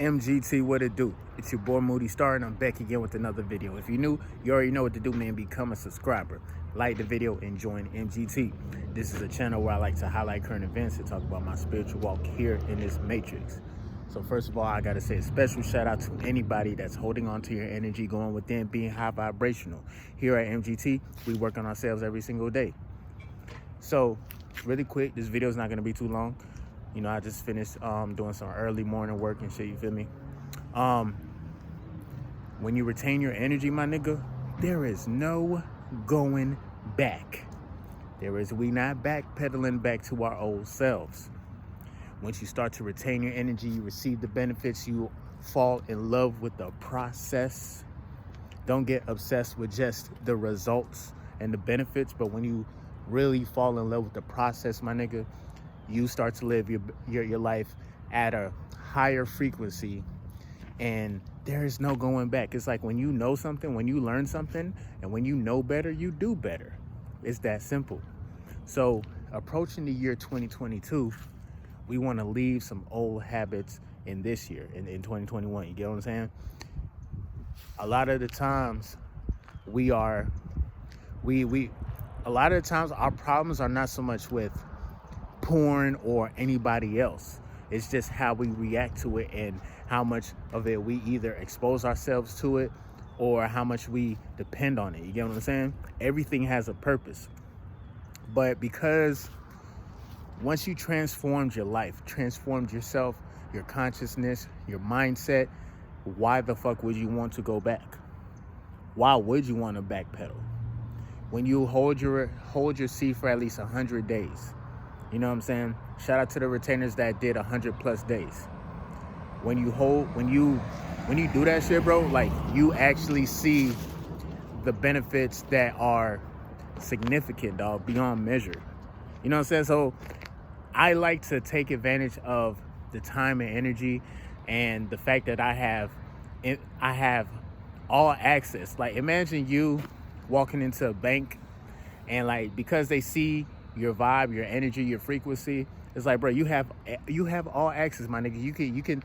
MGT, what it do? It's your boy Moody Star, and I'm back again with another video. If you're new, you already know what to do, man. Become a subscriber, like the video, and join MGT. This is a channel where I like to highlight current events and talk about my spiritual walk here in this matrix. So first of all, I gotta say a special shout out to anybody that's holding on to your energy, going within, being high vibrational. Here at MGT, we work on ourselves every single day. So really quick, this video is not gonna be too long. You know, I just finished doing some early morning work and shit, you feel me? When you retain your energy, my nigga, there is no going back. We not backpedaling back to our old selves. Once you start to retain your energy, you receive the benefits, you fall in love with the process. Don't get obsessed with just the results and the benefits, but when you really fall in love with the process, my nigga, you start to live your life at a higher frequency, and there is no going back. It's like when you know something, when you learn something, and when you know better, you do better. It's that simple. So approaching the year 2022, we want to leave some old habits in this year, in 2021. You get what I'm saying? A lot of the times a lot of the times our problems are not so much with porn or anybody else. It's just how we react to it and how much of it we either expose ourselves to it or how much we depend on it. You get what I'm saying? Everything has a purpose. But because once you transformed your life, transformed yourself, your consciousness, your mindset, why the fuck would you want to go back? Why would you want to backpedal? When you hold your seat for at least 100 days, you know what I'm saying? Shout out to the retainers that did 100+ days. When you do that shit, bro, like you actually see the benefits that are significant, dog, beyond measure. You know what I'm saying? So I like to take advantage of the time and energy and the fact that I have all access. Like imagine you walking into a bank and like because they see your vibe, your energy, your frequency, it's like, bro, you have all access, my nigga. You can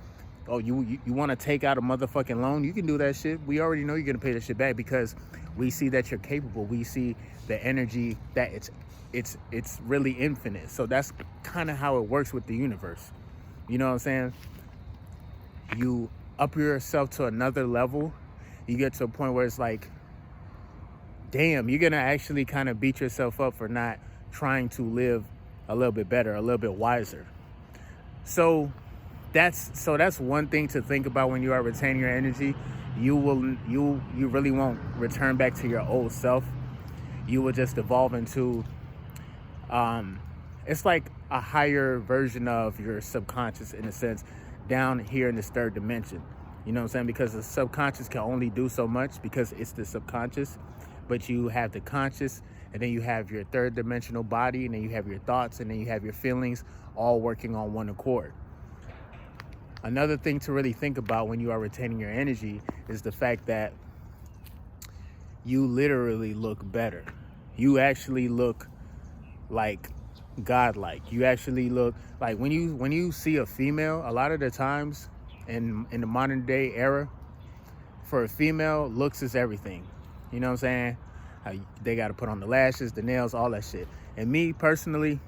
you want to take out a motherfucking loan, you can do that shit. We already know you're gonna pay that shit back because we see that you're capable. We see the energy that it's really infinite. So that's kind of how it works with the universe. You know what I'm saying? You up yourself to another level, you get to a point where it's like, damn, you're gonna actually kind of beat yourself up for not trying to live a little bit better, a little bit wiser. So that's one thing to think about when you are retaining your energy. You really won't return back to your old self. You will just evolve into it's like a higher version of your subconscious, in a sense, down here in this third dimension. You know what I'm saying? Because the subconscious can only do so much because it's the subconscious, but you have the conscious, and then you have your third dimensional body, and then you have your thoughts, and then you have your feelings, all working on one accord. Another thing to really think about when you are retaining your energy is the fact that you literally look better. You actually look like godlike. You actually look like when you see a female, a lot of the times in the modern day era, for a female, looks is everything. You know what I'm saying? They got to put on the lashes, the nails, all that shit. And me personally,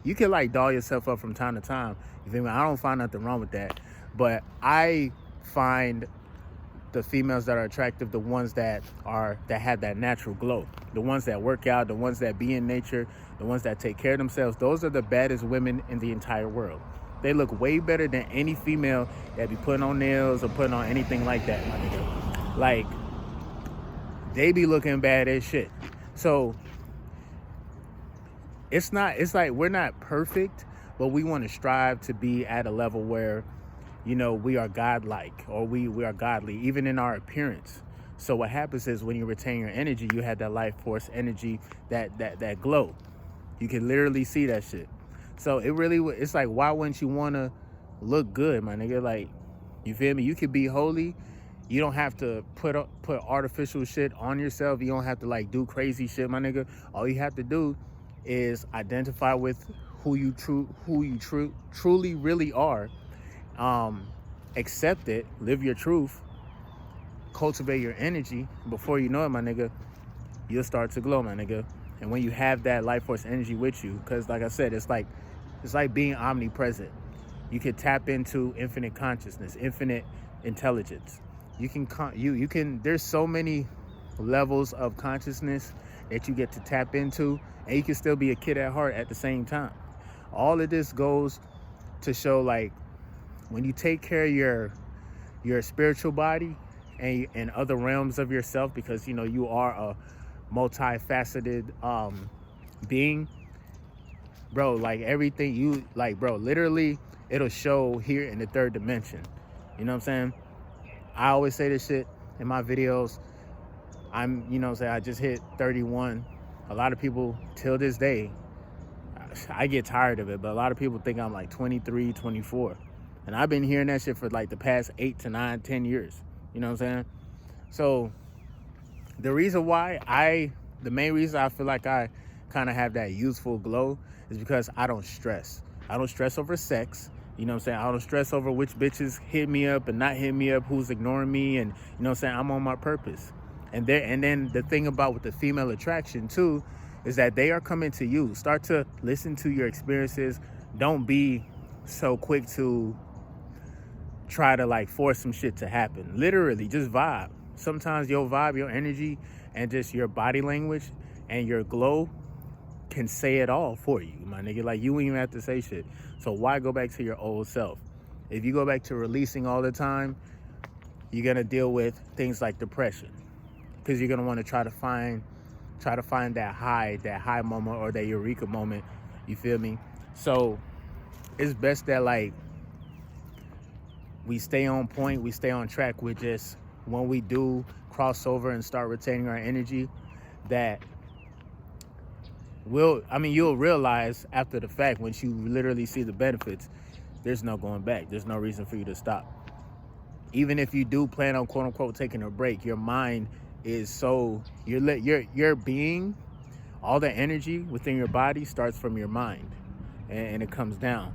you can like doll yourself up from time to time. You feel me? I don't find nothing wrong with that. But I find the females that are attractive, the ones that have that natural glow, the ones that work out, the ones that be in nature, the ones that take care of themselves. Those are the baddest women in the entire world. They look way better than any female that be putting on nails or putting on anything like that, my nigga. Like, they be looking bad as shit. So it's like we're not perfect, but we want to strive to be at a level where, you know, we are godlike, or we are godly, even in our appearance. So what happens is when you retain your energy, you have that life force energy, that glow. You can literally see that shit. So it's like, why wouldn't you want to look good, my nigga? Like, you feel me? You could be holy. You don't have to put artificial shit on yourself. You don't have to like do crazy shit, my nigga. All you have to do is identify with who you truly really are, accept it, live your truth, cultivate your energy. Before you know it, my nigga, you'll start to glow, my nigga. And when you have that life force energy with you, because like I said, it's like being omnipresent. You can tap into infinite consciousness, infinite intelligence. You can there's so many levels of consciousness that you get to tap into, and you can still be a kid at heart at the same time. All of this goes to show, like, when you take care of your spiritual body and other realms of yourself, because you are a multifaceted being, bro, like everything you like, bro, literally it'll show here in the third dimension. You know what I'm saying? I always say this shit in my videos. I just hit 31. A lot of people till this day, I get tired of it, but a lot of people think I'm like 23, 24. And I've been hearing that shit for like the past 8 to 9, 10 years. You know what I'm saying? So the main reason I feel like I kind of have that youthful glow is because I don't stress. I don't stress over sex. You know what I'm saying? I don't stress over which bitches hit me up and not hit me up, who's ignoring me, and you know what I'm saying? I'm on my purpose. And then the thing about with the female attraction too is that they are coming to you. Start to listen to your experiences. Don't be so quick to try to like force some shit to happen. Literally, just vibe. Sometimes your vibe, your energy, and just your body language and your glow can say it all for you, my nigga. Like, you won't even have to say shit. So why go back to your old self? If you go back to releasing all the time, you're gonna deal with things like depression, because you're gonna want to try to find that high moment or that eureka moment. You feel me? So it's best that like we stay on point, we stay on track with just when we do cross over and start retaining our energy, that you'll realize after the fact, once you literally see the benefits, there's no going back. There's no reason for you to stop. Even if you do plan on quote unquote taking a break, your mind is so, your being, all the energy within your body starts from your mind, and it comes down.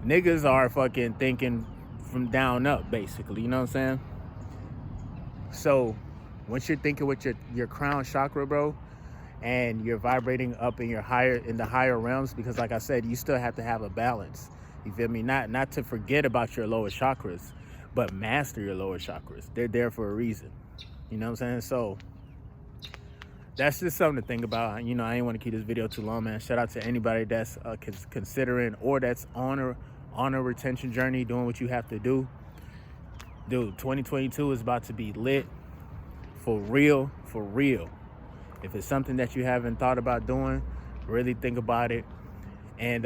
Niggas are fucking thinking from down up, basically, you know what I'm saying? So once you're thinking with your crown chakra, bro, and you're vibrating up in the higher realms, because like I said, you still have to have a balance. You feel me? Not to forget about your lower chakras, but master your lower chakras. They're there for a reason. You know what I'm saying? So that's just something to think about. I ain't want to keep this video too long, man. Shout out to anybody that's considering or that's on a retention journey, doing what you have to do. Dude, 2022 is about to be lit. For real, for real. If it's something that you haven't thought about doing, really think about it. And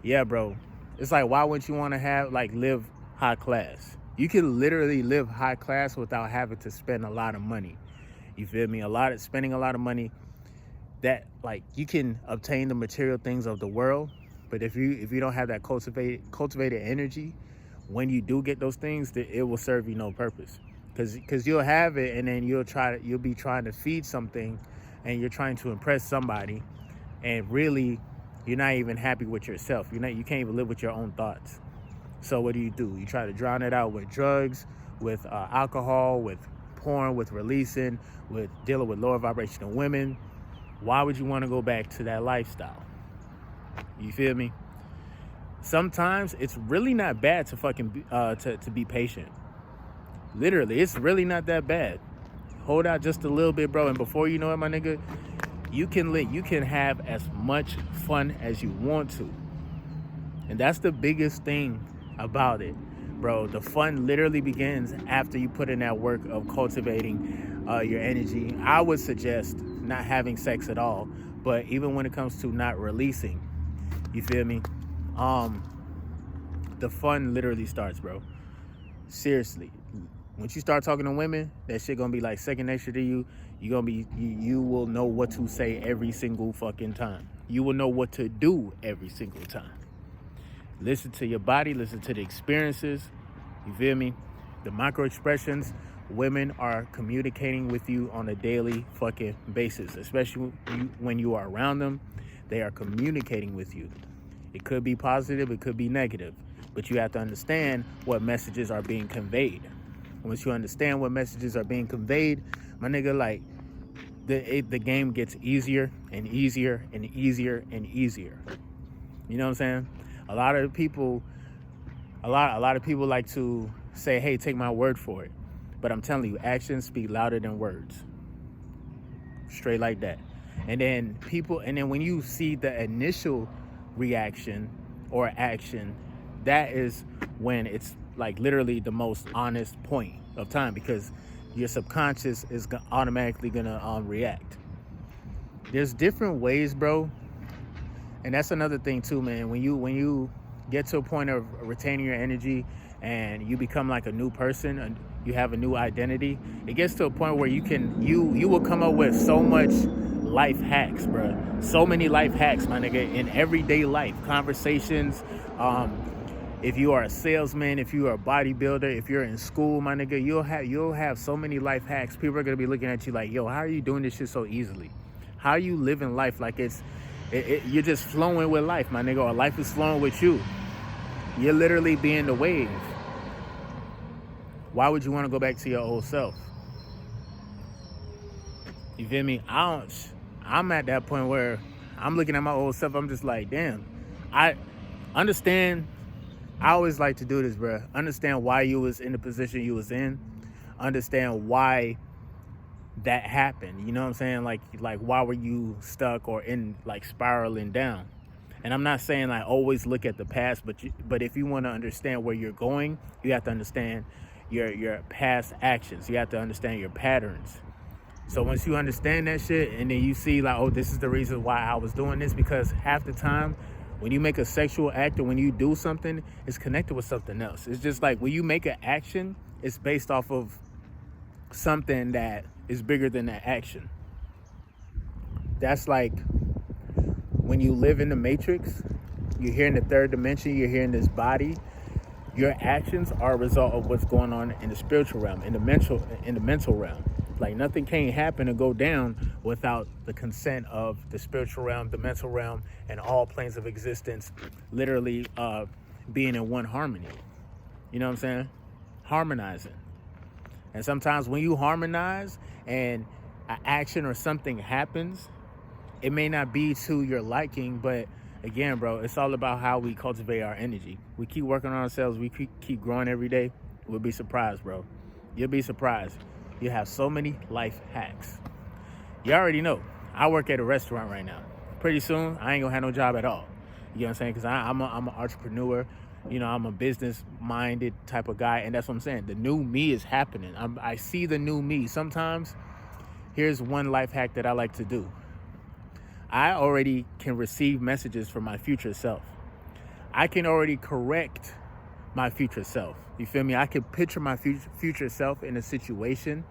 yeah, bro, it's like, why wouldn't you want to live high class? You can literally live high class without having to spend a lot of money. You feel me? Spending a lot of money, that like, you can obtain the material things of the world, but if you don't have that cultivated energy, when you do get those things, it will serve you no purpose. Because you'll have it, and then you'll be trying to feed something, and you're trying to impress somebody, and really you're not even happy with yourself. You can't even live with your own thoughts. So what do? You try to drown it out with drugs, with alcohol, with porn, with releasing, with dealing with lower vibrational women. Why would you want to go back to that lifestyle? You feel me? Sometimes it's really not bad to fucking to be patient. Literally, it's really not that bad. Hold out just a little bit, bro, and before you know it, my nigga, you can have as much fun as you want to. And that's the biggest thing about it, bro. The fun literally begins after you put in that work of cultivating your energy. I would suggest not having sex at all, but even when it comes to not releasing, you feel me? The fun literally starts, bro. Seriously. Once you start talking to women, that shit gonna be like second nature to you. You will know what to say every single fucking time. You will know what to do every single time. Listen to your body, listen to the experiences. You feel me? The micro expressions, women are communicating with you on a daily fucking basis, especially when you are around them. They are communicating with you. It could be positive, it could be negative, but you have to understand what messages are being conveyed. Once you understand what messages are being conveyed, my nigga, like, the game gets easier and easier and easier and easier. You know what I'm saying? A lot of people like to say, hey, take my word for it. But I'm telling you, actions speak louder than words. Straight like that. And then when you see the initial reaction or action, that is when it's like literally the most honest point of time, because your subconscious is automatically gonna react. There's different ways, bro. And that's another thing too, man. When you get to a point of retaining your energy and you become like a new person and you have a new identity, it gets to a point where you will come up with so much life hacks, bro. So many life hacks, my nigga, in everyday life conversations. If you are a salesman, if you are a bodybuilder, if you're in school, my nigga, you'll have so many life hacks. People are gonna be looking at you like, yo, how are you doing this shit so easily? How are you living life like you're just flowing with life, my nigga, or life is flowing with you? You're literally being the wave. Why would you want to go back to your old self? You feel me? I'm at that point where I'm looking at my old self. I'm just like, damn. I understand. I always like to do this, bro. Understand why you was in the position you was in. Understand why that happened. You know what I'm saying? Like why were you stuck or in like spiraling down? And I'm not saying like always look at the past, but if you want to understand where you're going, you have to understand your past actions. You have to understand your patterns. So once you understand that shit, and then you see like, oh, this is the reason why I was doing this, because half the time when you make a sexual act or when you do something, it's connected with something else. It's just like when you make an action, it's based off of something that is bigger than that action. That's like when you live in the Matrix, you're here in the third dimension, you're here in this body. Your actions are a result of what's going on in the spiritual realm, in the mental realm. Like nothing can happen or go down without the consent of the spiritual realm, the mental realm, and all planes of existence literally being in one harmony. You know what I'm saying? Harmonizing. And sometimes when you harmonize and an action or something happens, it may not be to your liking, but again, bro, it's all about how we cultivate our energy. We keep working on ourselves. We keep growing every day. We'll be surprised, bro. You'll be surprised. You have so many life hacks. You already know. I work at a restaurant right now. Pretty soon, I ain't gonna have no job at all. You know what I'm saying? Because I'm an entrepreneur. You know, I'm a business-minded type of guy, and that's what I'm saying. The new me is happening. I see the new me. Sometimes, here's one life hack that I like to do. I already can receive messages from my future self. I can already correct my future self. You feel me? I can picture my future self in a situation,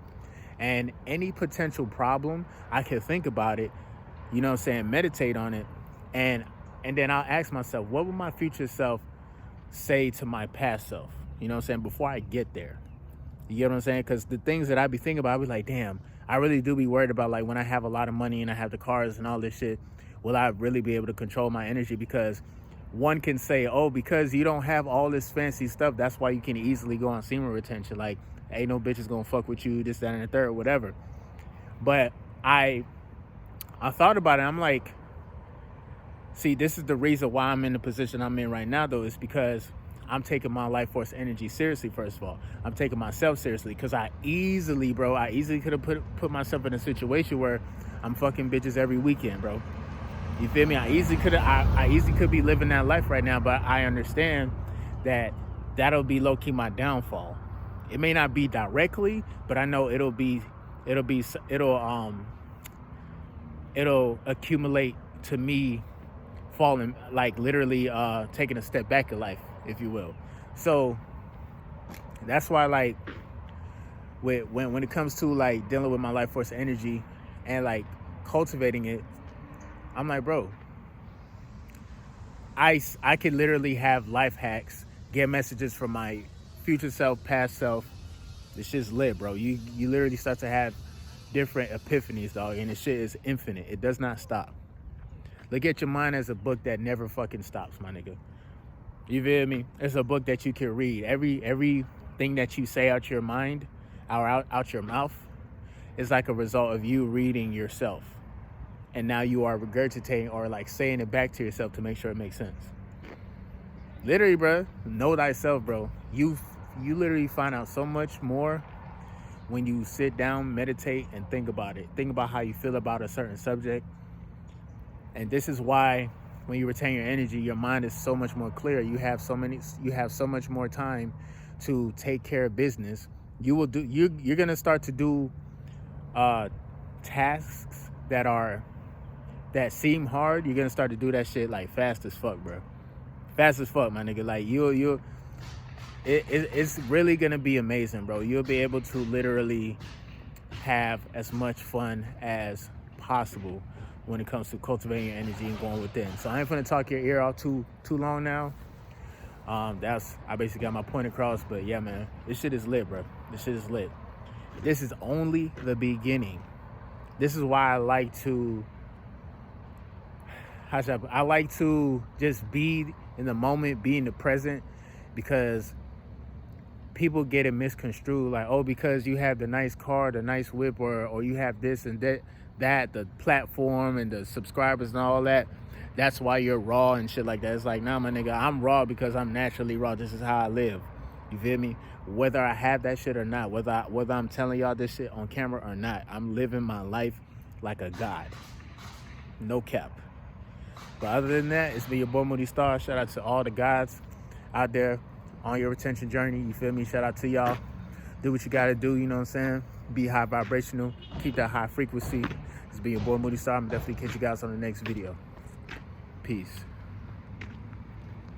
and any potential problem, I can think about it, you know what I'm saying, meditate on it, and then I'll ask myself, what would my future self say to my past self? You know what I'm saying? Before I get there. You get what I'm saying? Because the things that I be thinking about, I be like, damn, I really do be worried about, like, when I have a lot of money and I have the cars and all this shit, will I really be able to control my energy? Because one can say, oh, because you don't have all this fancy stuff, that's why you can easily go on semen retention. Like, ain't no bitch is gonna fuck with you, this, that, and the third, whatever. But I thought about it. I'm like, see, this is the reason why I'm in the position I'm in right now, though, is because I'm taking my life force energy seriously, first of all. I'm taking myself seriously, because I easily could have put myself in a situation where I'm fucking bitches every weekend, bro. You feel me? I easily could be living that life right now, but I understand that that'll be low-key my downfall. It may not be directly, but I know it'll accumulate to me falling, like literally taking a step back in life, if you will. So that's why, like, when it comes to like dealing with my life force energy and like cultivating it, I'm like, bro, I could literally have life hacks, get messages from my future self, past self. This shit's lit, bro. You literally start to have different epiphanies, dog, and this shit is infinite. It does not stop. Look at your mind as a book that never fucking stops, my nigga. You feel me? It's a book that you can read. Everything that you say out your mind, or out your mouth, is like a result of you reading yourself. And now you are regurgitating or like saying it back to yourself to make sure it makes sense. Literally, bro, know thyself, bro. You literally find out so much more when you sit down, meditate, and think about it. Think about how you feel about a certain subject. And this is why when you retain your energy, your mind is so much more clear. You have so much more time to take care of business. You're gonna start to do tasks that seem hard. You're gonna start to do that shit like fast as fuck, bro. Fast as fuck, my nigga. Like it's really gonna be amazing, bro. You'll be able to literally have as much fun as possible when it comes to cultivating your energy and going within. So I ain't gonna talk your ear off too long now. I basically got my point across. But yeah, man, this shit is lit, bro. This shit is lit. This is only the beginning. This is why I like to just be in the moment, be in the present, because people get it misconstrued, like, oh, because you have the nice car, the nice whip, or you have this and that, the platform and the subscribers and all that, that's why you're raw and shit like that. It's like, nah, my nigga, I'm raw because I'm naturally raw. This is how I live. You feel me? Whether I have that shit or not, whether I'm telling y'all this shit on camera or not, I'm living my life like a god. No cap. But other than that, it's been your boy Moody Star. Shout out to all the gods out there on your retention journey. You feel me? Shout out to y'all. Do what you gotta do, you know what I'm saying? Be high vibrational. Keep that high frequency. It's been your boy Moody Star. I'm definitely catch you guys on the next video. Peace.